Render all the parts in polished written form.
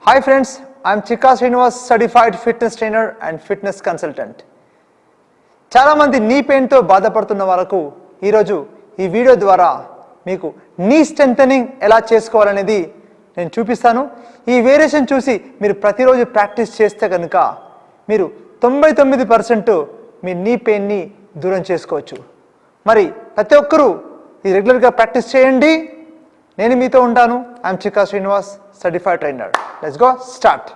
Hi friends, I am Chikka Srinivas, certified fitness trainer and fitness consultant. చాలా మంది knee pain తో బాధపడుతున్న వాళ్ళకు ఈరోజు ఈ వీడియో ద్వారా మీకు నీ స్ట్రెంథెనింగ్ ఎలా చేసుకోవాలనేది నేను చూపిస్తాను. ఈ వేరియేషన్ చూసి మీరు ప్రతిరోజు ప్రాక్టీస్ చేస్తే కనుక మీరు 99% మీ నీ పెయిన్ ని దూరం చేసుకోవచ్చు. మరి ప్రతి ఒక్కరూ ఈ రెగ్యులర్గా ప్రాక్టీస్ చేయండి. నేను మీతో ఉంటాను. I'm Chikka Srinivas, certified trainer. Let's go start.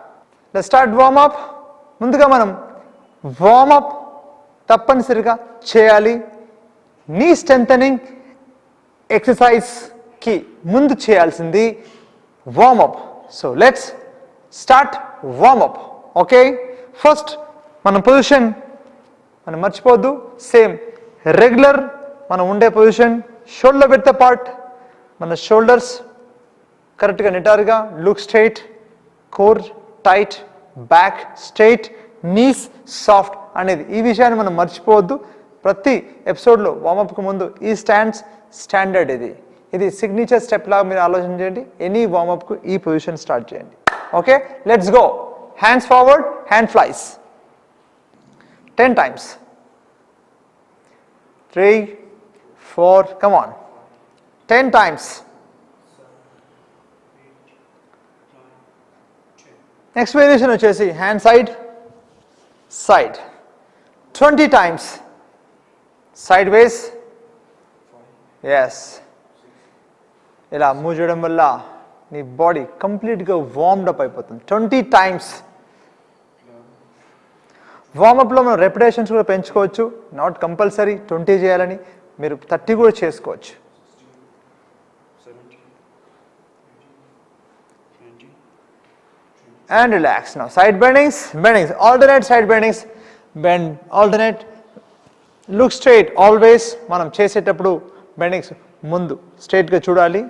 Let's start warmup. ముందుగా మనం వార్మప్ తప్పనిసరిగా చేయాలి. నీ స్ట్రెంథెనింగ్ ఎక్సర్సైజ్కి ముందు చేయాల్సింది warmup. So let's start warmup. Okay, first మన పొజిషన్ మనం మర్చిపోవద్దు. సేమ్ రెగ్యులర్ మనం ఉండే పొజిషన్, షోల్డర్ విడ్త్ అపార్ట్, మన షోల్డర్స్ కరెక్ట్గా నిటారుగా, look straight, core tight, back straight, knees soft అనేది ఈ విషయాన్ని మనం మర్చిపోవద్దు. ప్రతి ఎపిసోడ్లో వార్మప్కి ముందు ఈ స్టాండర్డ్ ఇది సిగ్నేచర్ స్టెప్ లాగా మీరు ఆలోచన చేయండి. ఎనీ వార్మప్కు ఈ పొజిషన్ స్టార్ట్ చేయండి. Okay, let's go. Hands forward, hand flies 10 times. 3, 4, come on. 10 times. Next variation వచ్చేసి hand side, side. 20 times. Sideways. Yes. ఇలా మూవ్ చేయడం వల్ల నీ బాడీ కంప్లీట్గా వార్మ్డ్ అప్ అయిపోతుంది. 20 times. వార్మప్లో మనం రెపిటేషన్స్ కూడా పెంచుకోవచ్చు. నాట్ కంపల్సరీ 20 చేయాలని, మీరు 30 కూడా చేసుకోవచ్చు. And relax now. Side bendings, alternate side bendings, bend, alternate, look straight always. మనం చేసేటప్పుడు బెండింగ్స్ ముందు స్ట్రైట్గా చూడాలి.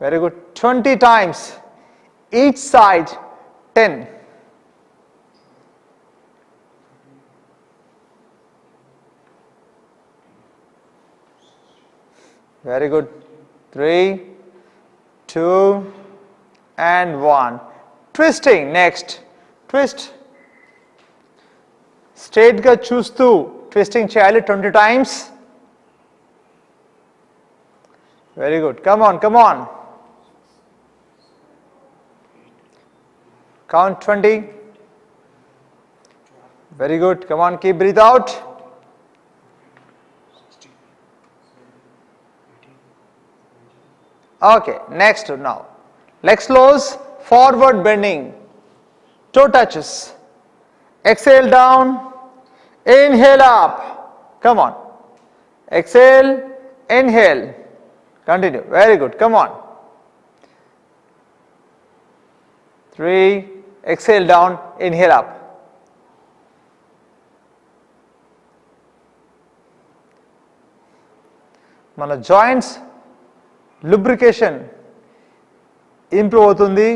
Very good. 20 times. Each side 10. Very good. 3, 2, and 1. Twisting next. Twist. Straight ga చూస్తూ twisting చేయాలి 20 times. Very good. Come on. Count 20. Very good. Come on, keep breathe out. Okay, next now. Legs close, forward bending. Toe touches. Exhale down. Inhale up. Come on. Exhale, inhale. Continue. Very good. Come on. 3. Exhale down, inhale up. మన joints lubrication improve అవుతుంది.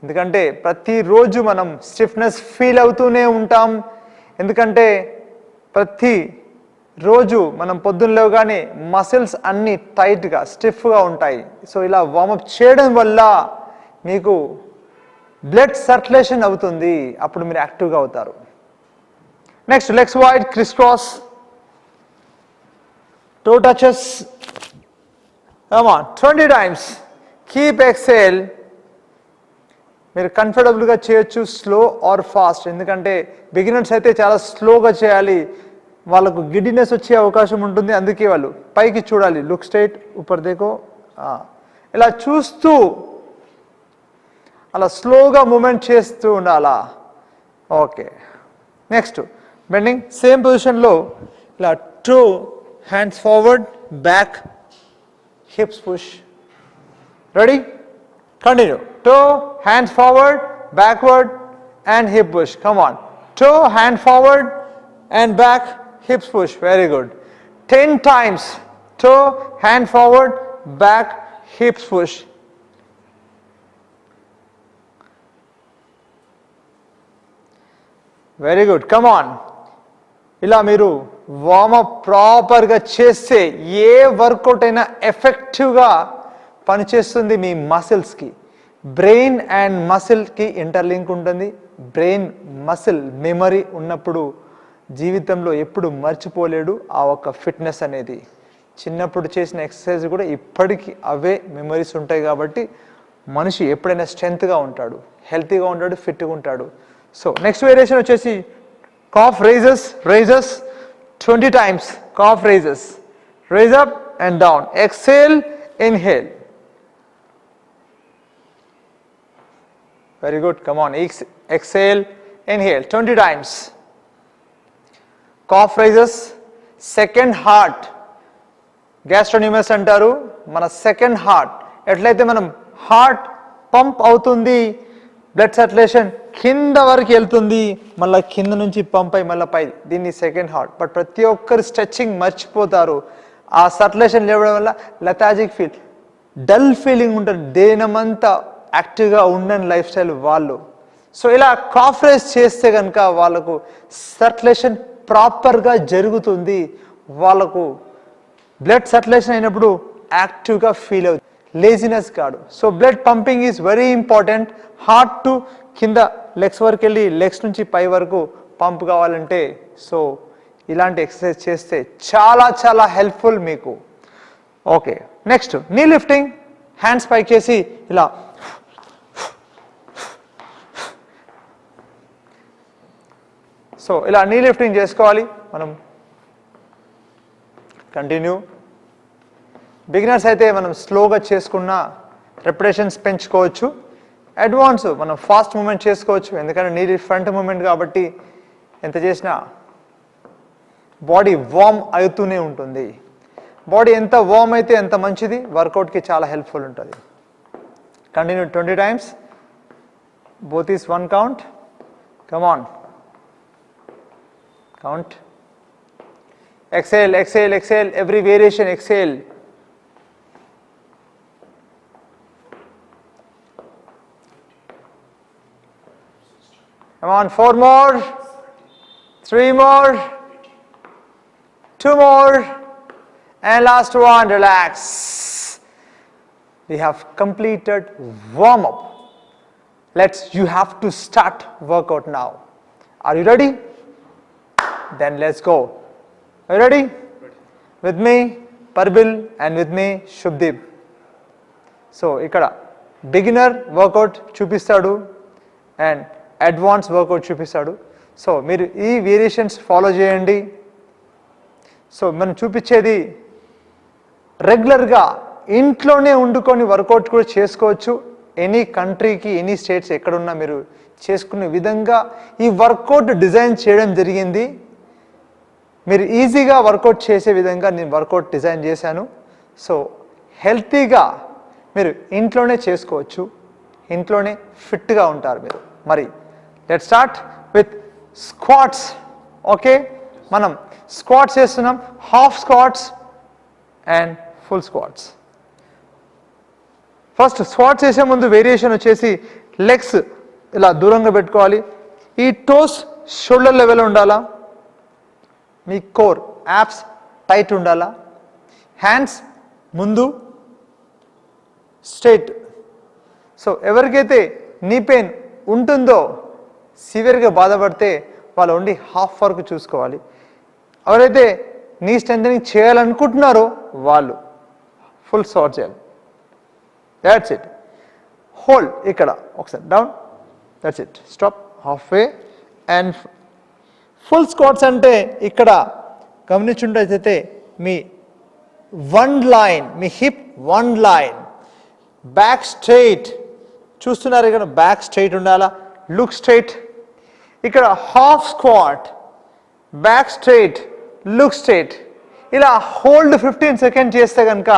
ఎందుకంటే ప్రతిరోజు మనం stiffness feel అవుతూనే ఉంటాం. ఎందుకంటే ప్రతిరోజు మనం పొద్దున్న లేవగానే మసిల్స్ అన్నీ టైట్గా స్టిఫ్గా ఉంటాయి. సో ఇలా వార్మప్ చేయడం వల్ల మీకు బ్లడ్ సర్క్యులేషన్ అవుతుంది. అప్పుడు మీరు యాక్టివ్గా అవుతారు. Next legs wide, criss cross, toe touches. Come on, 20 times. Keep exhale. మీరు కంఫర్టబుల్గా చేయొచ్చు, స్లో ఆర్ ఫాస్ట్. ఎందుకంటే బిగినర్స్ అయితే చాలా స్లోగా చేయాలి, వాళ్ళకు గిడ్డినెస్ వచ్చే అవకాశం ఉంటుంది. అందుకే వాళ్ళు పైకి చూడాలి, లుక్ స్ట్రైట్, ఊపర్ దేకో. ఇలా చూస్తూ అలా స్లోగా మూమెంట్ చేస్తూ ఉండాలా. Okay, next bending. సేమ్ పొజిషన్లో ఇలా two hands forward, back, hips push. Ready? Continue. Toe, hands forward, backward, and hip push. Come on. Toe, hand forward, and back, hips push. Very good. 10 times. Toe, hand forward, back, hips push. Very good. Come on. ఇలా మీరు warm up ప్రాపర్గా చేస్తే A workout అయినా ఎఫెక్టివ్గా పనిచేస్తుంది మీ మసిల్స్కి. Brain and మసిల్కి interlink ఉంటుంది. Brain muscle memory ఉన్నప్పుడు జీవితంలో ఎప్పుడు మర్చిపోలేడు ఆ ఒక్క ఫిట్నెస్ అనేది. చిన్నప్పుడు చేసిన ఎక్సర్సైజ్ కూడా ఇప్పటికీ అవే మెమరీస్ ఉంటాయి కాబట్టి మనిషి ఎప్పుడైనా స్ట్రెంగ్త్గా ఉంటాడు, హెల్తీగా ఉంటాడు, ఫిట్గా ఉంటాడు. సో నెక్స్ట్ వేరియేషన్ వచ్చేసి cough rises. 20 times calf raises. Raise up and down. Exhale, inhale. Very good. Come on. Exhale, inhale. 20 times. Calf raises. Second heart. Gastrocnemius అంటారు. మన సెకండ్ హార్ట్ ఎట్లయితే మనం హార్ట్ పంప్ అవుతుంది, బ్లడ్ సర్క్యులేషన్ కింద వరకు వెళ్తుంది, మళ్ళీ కింద నుంచి పంప్ అయి మళ్ళీ పై, దీన్ని సెకండ్ హార్ట్. బట్ ప్రతి ఒక్కరు స్ట్రెచ్చింగ్ మర్చిపోతారు. ఆ సర్క్యులేషన్ లేవడం వల్ల లెథాజిక్ ఫీల్, డల్ ఫీలింగ్ ఉంటుంది, దేనమంతా యాక్టివ్గా ఉండని లైఫ్ స్టైల్ వాళ్ళు. సో ఇలా కాఫ్ రైజ్ చేస్తే కనుక వాళ్ళకు సర్క్యులేషన్ ప్రాపర్గా జరుగుతుంది, వాళ్ళకు బ్లడ్ సర్క్యులేషన్ అయినప్పుడు యాక్టివ్గా ఫీల్ అవుతుంది, లేజినెస్ కాదు. So blood pumping is very important. Heart to కింద లెగ్స్ వరకు వెళ్ళి లెగ్స్ నుంచి పై వరకు పంప్ కావాలంటే సో ఇలాంటి ఎక్సర్సైజ్ చేస్తే చాలా చాలా హెల్ప్ఫుల్ మీకు. ఓకే, నెక్స్ట్ నీ లిఫ్టింగ్. హ్యాండ్స్ పైకి చేసి ఇలా సో ఇలా నీ లిఫ్టింగ్ చేసుకోవాలి మనం. కంటిన్యూ. బిగినర్స్ అయితే మనం స్లోగా చేసుకున్న రెపిటేషన్స్ పెంచుకోవచ్చు. అడ్వాన్స్ మనం ఫాస్ట్ మూమెంట్ చేసుకోవచ్చు, ఎందుకంటే నీది ఫ్రంట్ మూమెంట్ కాబట్టి ఎంత చేసినా బాడీ వార్మ్ అవుతూనే ఉంటుంది. బాడీ ఎంత వార్మ్ అయితే ఎంత మంచిది, వర్కౌట్కి చాలా హెల్ప్ఫుల్ ఉంటుంది. Continue 20 times. Both is 1 count. Come on. Count. Exhale, exhale, exhale. Every variation, exhale. Come on, 4 more, 3 more, 2 more, and last one, relax. We have completed warm-up. You have to start workout now. Are you ready? Then let's go. Are you ready? With me, Parbil, and with me, Shubdeep. So, ikkada beginner workout chupistadu and advance workout చూపిస్తాడు. సో మీరు ఈ variations follow చేయండి. So మనం చూపించేది రెగ్యులర్గా ఇంట్లోనే వండుకొని వర్కౌట్ కూడా చేసుకోవచ్చు. ఎనీ కంట్రీకి, ఎనీ స్టేట్స్ ఎక్కడున్నా మీరు చేసుకునే విధంగా ఈ వర్కౌట్ డిజైన్ చేయడం జరిగింది. మీరు ఈజీగా వర్కౌట్ చేసే విధంగా నేను వర్కౌట్ డిజైన్ చేశాను. సో హెల్తీగా మీరు ఇంట్లోనే చేసుకోవచ్చు, ఇంట్లోనే ఫిట్గా ఉంటారు మీరు. మరి let's start with squats. Okay, మనం స్క్వాట్స్ చేస్తున్నాం, half squats and full squats. First squats చేసే ముందు వేరియేషన్ వచ్చేసి లెగ్స్ ఇలా దూరంగా పెట్టుకోవాలి. ఈ టోస్ షోల్డర్ లెవెల్ ఉండాలా, మీ కోర్ యాప్స్ టైట్ ఉండాలా, హ్యాండ్స్ ముందు స్ట్రైట్. సో ఎవరికైతే నీ పెయిన్ ఉంటుందో, సివియర్గా బాధపడితే వాళ్ళు ఓన్లీ హాఫ్ వరకు చూసుకోవాలి. ఎవరైతే నీ స్ట్రెంథనింగ్ చేయాలనుకుంటున్నారో వాళ్ళు ఫుల్ స్క్వాట్ చేయాలి. That's it. హోల్డ్ ఇక్కడ ఒకసారి down, that's it. Stop half way. And full squats అంటే ఇక్కడ గమనించుంటే మీ 1 line, మీ హిప్ 1 line, బ్యాక్ స్ట్రైట్. చూస్తున్నారు ఇక్కడ, బ్యాక్ స్ట్రైట్ ఉండాలా, లుక్ స్ట్రైట్. ఇక్కడ half squat, back straight, look straight. ఇలా హోల్డ్ 15 seconds చేస్తే కనుక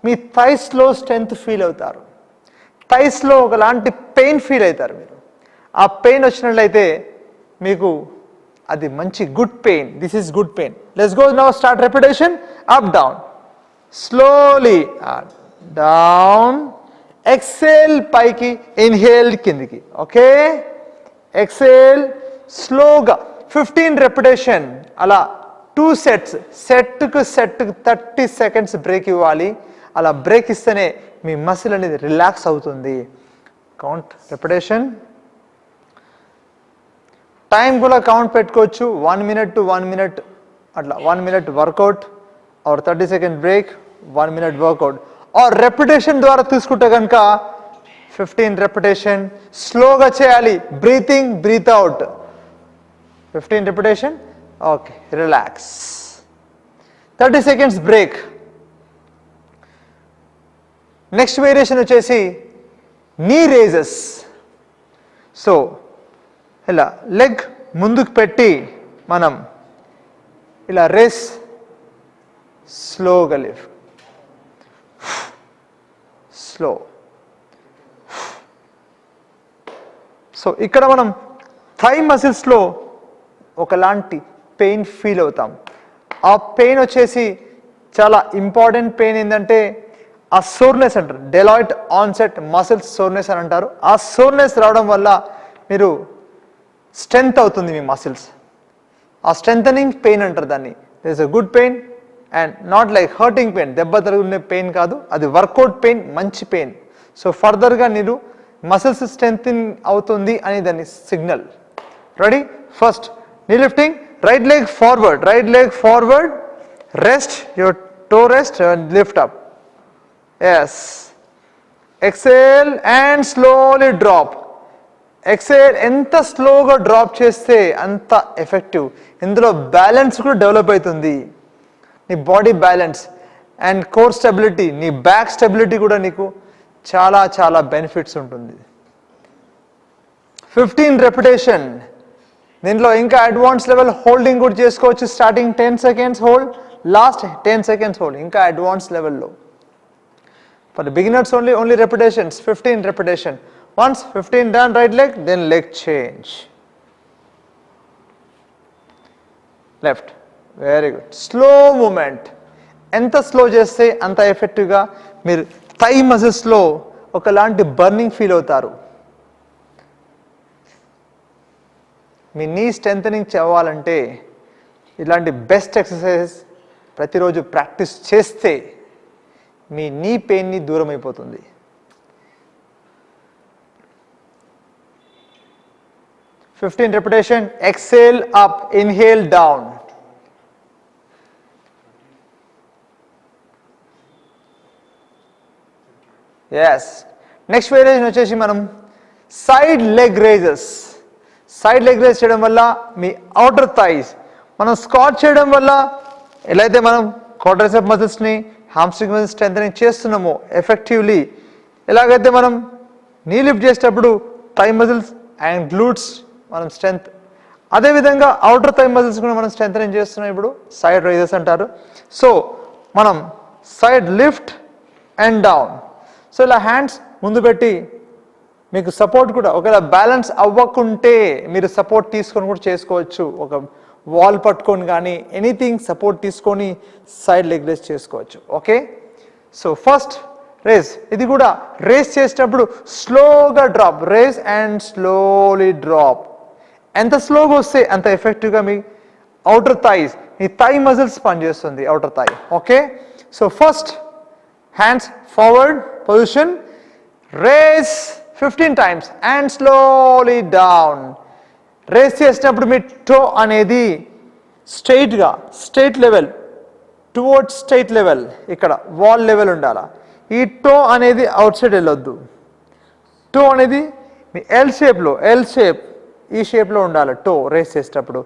మీ థైస్లో స్ట్రెంగ్త్ ఫీల్ అవుతారు, థైస్లో ఒకలాంటి పెయిన్ ఫీల్ అవుతారు మీరు. ఆ పెయిన్ వచ్చినట్లయితే మీకు అది మంచి good pain. This is good pain. Let's go now. Start repetition. Up down, slowly down. Exhale పైకి, ఇన్హేల్ కిందికి. ఓకే, ఎక్సేల్ స్లోగా 15 రెపిటేషన్. అలా 2 సెట్స్, సెట్కు 30 సెకండ్స్ బ్రేక్ ఇవ్వాలి. అలా బ్రేక్ ఇస్తేనే మీ మసిల్ అనేది రిలాక్స్ అవుతుంది. Count repetition. టైం కూడా కౌంట్ పెట్టుకోవచ్చు. 1 minute to 1 minute అట్లా 1 minute workout or 30 second break, 1 minute workout. Or repetition ద్వారా తీసుకుంటే కనుక 15 రెపిటేషన్ స్లోగా చేయాలి. Breathing, breath out. 15 repetition. Okay, relax. 30 seconds break. Next variation వచ్చేసి నీ రేజెస్. సో ఇలా లెగ్ ముందుకు పెట్టి మనం ఇలా రేస్, స్లోగా లిఫ్ట్, స్లో. సో ఇక్కడ మనం థై మసిల్స్లో ఒకలాంటి పెయిన్ ఫీల్ అవుతాం. ఆ పెయిన్ వచ్చేసి చాలా ఇంపార్టెంట్ పెయిన్. ఏంటంటే ఆ సోర్నెస్ అంటారు, డెలాయిడ్ ఆన్సెట్ మసిల్స్ సోర్నెస్ అని అంటారు. ఆ సోర్నెస్ రావడం వల్ల మీరు స్ట్రెంగ్త్ అవుతుంది మీ మసిల్స్. ఆ స్ట్రెంథనింగ్ పెయిన్ అంటారు దాన్ని. There is a good pain and not like hurting pain, దెబ్బ తరుగునే పెయిన్ కాదు, అది వర్కౌట్ పెయిన్, మంచి పెయిన్. సో ఫర్దర్గా మీరు మసిల్స్ స్ట్రెంథింగ్ అవుతుంది అని దాని signal. Ready? First knee lifting, right leg forward, right leg forward, rest your toe, rest and lift up. Yes. Exhale and slowly drop. Exhale ఎంత స్లోగా డ్రాప్ చేస్తే అంత ఎఫెక్టివ్. ఇందులో బ్యాలెన్స్ కూడా డెవలప్ అవుతుంది. నీ body balance and core stability, నీ back stability కూడా నీకు చాలా చాలా బెనిఫిట్స్ ఉంటుంది. 15 రెపిటేషన్. దీంట్లో ఇంకా అడ్వాన్స్ లెవెల్ హోల్డింగ్ కూడా చేసుకోవచ్చు. Starting 10 seconds hold, last 10 seconds hold, ఇంకా అడ్వాన్స్ లెవెల్లో. For the beginners only repetitions, 15 repetition. Once 15 done, right leg, then leg change. Left. Very good. Slow movement. ఎంత స్లో చేస్తే అంత ఎఫెక్టివ్గా మీరు థై మసిల్స్లో ఒకలాంటి బర్నింగ్ ఫీల్ అవుతారు. మీ నీ స్ట్రెంథనింగ్ చేయాలంటే ఇలాంటి బెస్ట్ ఎక్సర్సైజెస్ ప్రతిరోజు ప్రాక్టీస్ చేస్తే మీ నీ పెయిన్ని దూరం అయిపోతుంది. 15 repetition. Exhale up, inhale down. Yes. Next variation వచ్చేసి మనం side leg raises. Side leg raise చేయడం వల్ల మీ అవుటర్ థైస్, మనం స్క్వాట్ చేయడం వల్ల ఎలా అయితే మనం క్వాడ్రైసెప్ మసిల్స్ని, హామ్స్ట్రింగ్ మసిల్స్ స్ట్రెంథనింగ్ చేస్తున్నామో ఎఫెక్టివ్లీ, ఎలాగైతే మనం నీ లిఫ్ట్ చేసేటప్పుడు థై మసిల్స్ అండ్ గ్లూట్స్ మనం స్ట్రెంత్, అదేవిధంగా అవుటర్ థై మసిల్స్ కూడా మనం స్ట్రెంథనింగ్ చేస్తున్నాం. ఇప్పుడు సైడ్ రైజెస్ అంటారు. సో మనం side lift and down. So ఇలా హ్యాండ్స్ ముందు పెట్టి మీకు సపోర్ట్ కూడా, ఒకవేళ బ్యాలెన్స్ అవ్వకుంటే మీరు సపోర్ట్ తీసుకొని కూడా చేసుకోవచ్చు. ఒక వాల్ పట్టుకొని కానీ ఎనీథింగ్ సపోర్ట్ తీసుకొని సైడ్ లెగ్ రేస్ చేసుకోవచ్చు. ఓకే. So first raise. ఇది కూడా రేస్ చేసేటప్పుడు స్లోగా drop, raise and slowly drop. ఎంత స్లోగా వస్తే అంత ఎఫెక్టివ్గా మీ అవుటర్ థైస్, మీ థై మజిల్స్ పనిచేస్తుంది outer thigh. Okay. So first hands forward position, raise 15 times and slowly down. Raise చేసినప్పుడు మీ టో అనేది స్ట్రైట్గా, straight level towards straight level, ఇక్కడ వాల్ లెవెల్ ఉండాలి. ఈ టో అనేది అవుట్ సైడ్ వెళ్ళొద్దు. టో అనేది మీ ఎల్ షేప్లో, ఎల్ షేప్ ఈ షేప్లో ఉండాలి టో. రేస్ చేసేటప్పుడు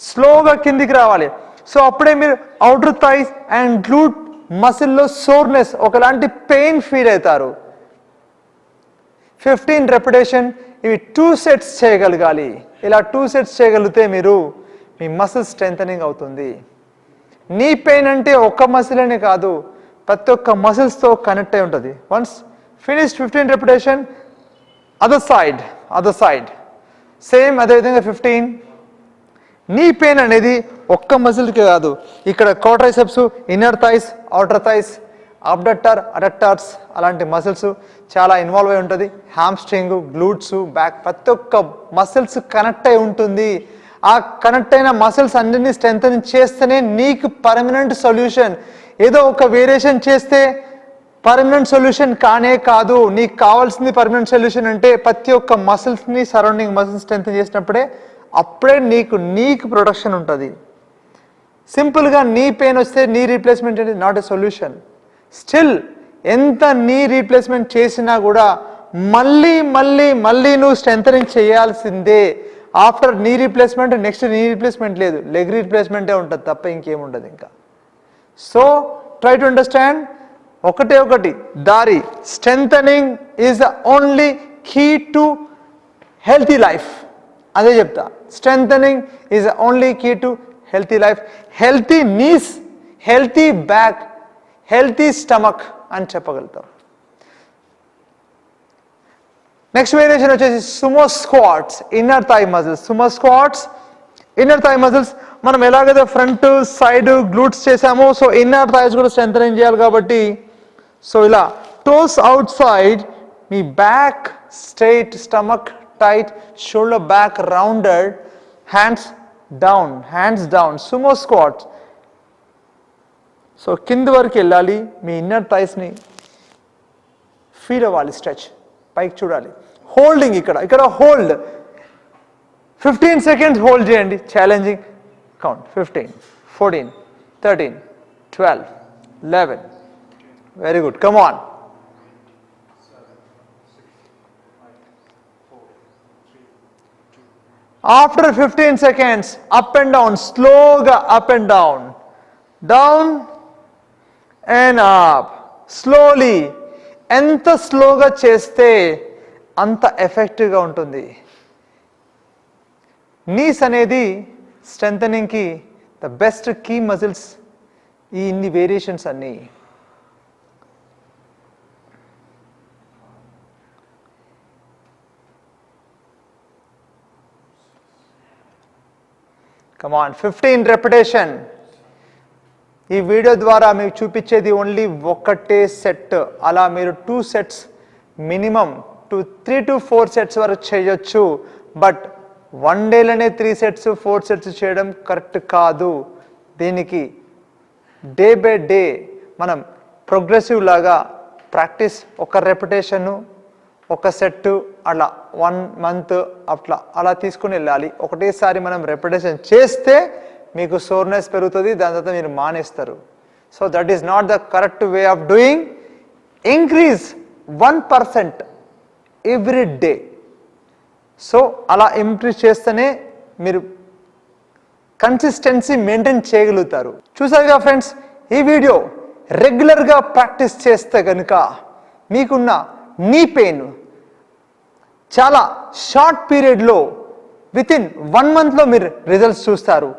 స్లోగా కిందికి రావాలి. సో అప్పుడే మీరు అవుటర్ థైస్ అండ్ గ్లూట్ మసిల్లో సోర్నెస్, ఒకలాంటి పెయిన్ ఫీల్ అవుతారు. 15 రెపిటేషన్. ఇవి 2 sets చేయగలగాలి. ఇలా 2 sets చేయగలిగితే మీరు మీ మసిల్ స్ట్రెంథనింగ్ అవుతుంది. నీ పెయిన్ అంటే ఒక్క మసిల్ అనే కాదు, ప్రతి ఒక్క మసిల్స్తో కనెక్ట్ అయి ఉంటుంది. Once finished 15 repetition, other side same అదేవిధంగా 15. నీ పెయిన్ అనేది ఒక్క మసిల్కి కాదు, ఇక్కడ quadriceps, inner thighs, outer thighs, abductor, adductors అలాంటి మసిల్స్ చాలా ఇన్వాల్వ్ అయి ఉంటుంది. హ్యామ్స్ట్రింగ్, గ్లూట్స్, బ్యాక్, ప్రతి ఒక్క మసిల్స్ కనెక్ట్ అయి ఉంటుంది. ఆ కనెక్ట్ అయిన మసిల్స్ అన్నిటిని స్ట్రెంథెన్ చేస్తేనే నీకు పర్మనెంట్ సొల్యూషన్. ఏదో ఒక వేరియేషన్ చేస్తే పర్మనెంట్ సొల్యూషన్ కానే కాదు. నీకు కావాల్సింది పర్మనెంట్ సొల్యూషన్ అంటే ప్రతి ఒక్క మసిల్స్ని సరౌండింగ్ మసిల్స్ స్ట్రెంథెన్ చేసినప్పుడే అప్పుడే నీకు ప్రొటెక్షన్ ఉంటుంది. సింపుల్గా నీ పెయిన్ వస్తే నీ రీప్లేస్మెంట్ అనేది నాట్ ఎ సొల్యూషన్. స్టిల్ ఎంత నీ రీప్లేస్మెంట్ చేసినా కూడా మళ్ళీ నువ్వు స్ట్రెంథనింగ్ చేయాల్సిందే. After knee replacement next knee replacement లేదు, లెగ్ రీప్లేస్మెంటే ఉంటుంది తప్ప ఇంకేముండదు ఇంకా. So try to understand. ఒకటి దారి. Strengthening is the only key to healthy life. అదే చెప్తా, strengthening is the only key to healthy life. Healthy knees, healthy back, healthy stomach అని చెప్పగలుగుతాం. నెక్స్ట్ వేరియేషన్ వచ్చేసి sumo squats, inner thigh muscles. Sumo squats, inner thigh muscles మనం ఎలాగైతే front side glutes చేసామో so inner thighs కూడా strengthening చేయాలి కాబట్టి so ఇలా టోస్ అవుట్ సైడ్, మీ back straight, stomach tight, shoulder back rounded, hands down. Sumo squats. So కింద వరకు వెళ్ళాలి, మీ ఇన్నర్ థైస్ని ఫీల్ అవ్వాలి, స్ట్రెచ్ పైకి చూడాలి. హోల్డింగ్ ఇక్కడ హోల్డ్ 15 seconds హోల్డ్ చేయండి. Challenging count 15, 14, 13, 12, 11. Very good, come on. After 15 seconds up and down, స్లోగా up and down and up, slowly. ఎంత స్లోగా చేస్తే అంత ఎఫెక్టివ్గా ఉంటుంది. నీస్ అనేది స్ట్రెంథనింగ్కి ద బెస్ట్ కీ మజిల్స్. ఇన్ని వేరియేషన్స్ అన్నీ. Come on, 15 repetition. ఈ వీడియో ద్వారా మీకు చూపించేది ఓన్లీ ఒకటే సెట్. అలా మీరు 2 sets మినిమం 3 to 4 sets వరకు చేయొచ్చు. బట్ 1 dayలోనే 3 sets 4 sets చేయడం కరెక్ట్ కాదు. దీనికి డే బై డే మనం ప్రోగ్రెసివ్ లాగా ప్రాక్టీస్, ఒక రెపిటేషను, ఒక సెట్, అలా 1 month అలా తీసుకుని వెళ్ళాలి. ఒకటేసారి మనం రెపిటేషన్ చేస్తే మీకు సోర్నెస్ పెరుగుతుంది, దాని తర్వాత మీరు మానేస్తారు. So that is not the correct way of doing. Increase 1% every day. So అలా ఇంక్రీజ్ చేస్తేనే మీరు కన్సిస్టెన్సీ మెయింటైన్ చేయగలుగుతారు. చూసారుగా ఫ్రెండ్స్, ఈ వీడియో రెగ్యులర్గా ప్రాక్టీస్ చేస్తే కనుక మీకున్న నీ పెయిన్ చాలా షార్ట్ పీరియడ్లో వితిన్ 1 monthలో మీరు రిజల్ట్స్ చూస్తారు.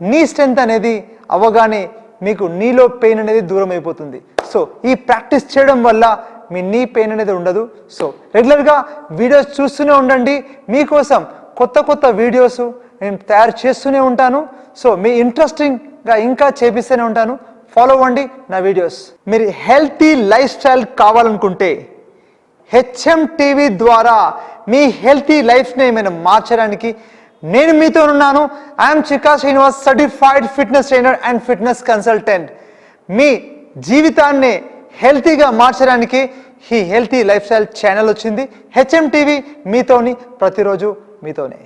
నీ స్ట్రెంత్ అనేది అవ్వగానే మీకు నీలో పెయిన్ అనేది దూరం అయిపోతుంది. సో ఈ ప్రాక్టీస్ చేయడం వల్ల మీ నీ పెయిన్ అనేది ఉండదు. సో రెగ్యులర్గా వీడియోస్ చూస్తూనే ఉండండి. మీకోసం కొత్త వీడియోస్ నేను తయారు చేస్తూనే ఉంటాను. సో మీ ఇంట్రెస్టింగ్గా ఇంకా చేపిస్తూనే ఉంటాను. ఫాలో అవ్వండి నా వీడియోస్. మీరు హెల్తీ లైఫ్ స్టైల్ కావాలనుకుంటే హెచ్ఎం టీవీ ద్వారా మీ హెల్తీ లైఫ్ని ఏమైనా మార్చడానికి నేను మీతో ఉన్నాను. I'm Chika Srinivas, certified fitness trainer and fitness consultant. మీ జీవితాన్ని హెల్తీగా మార్చడానికి ఈ హెల్తీ లైఫ్ స్టైల్ ఛానల్ వచ్చింది. హెచ్ఎం టీవీ మీతోని, ప్రతిరోజు మీతోనే.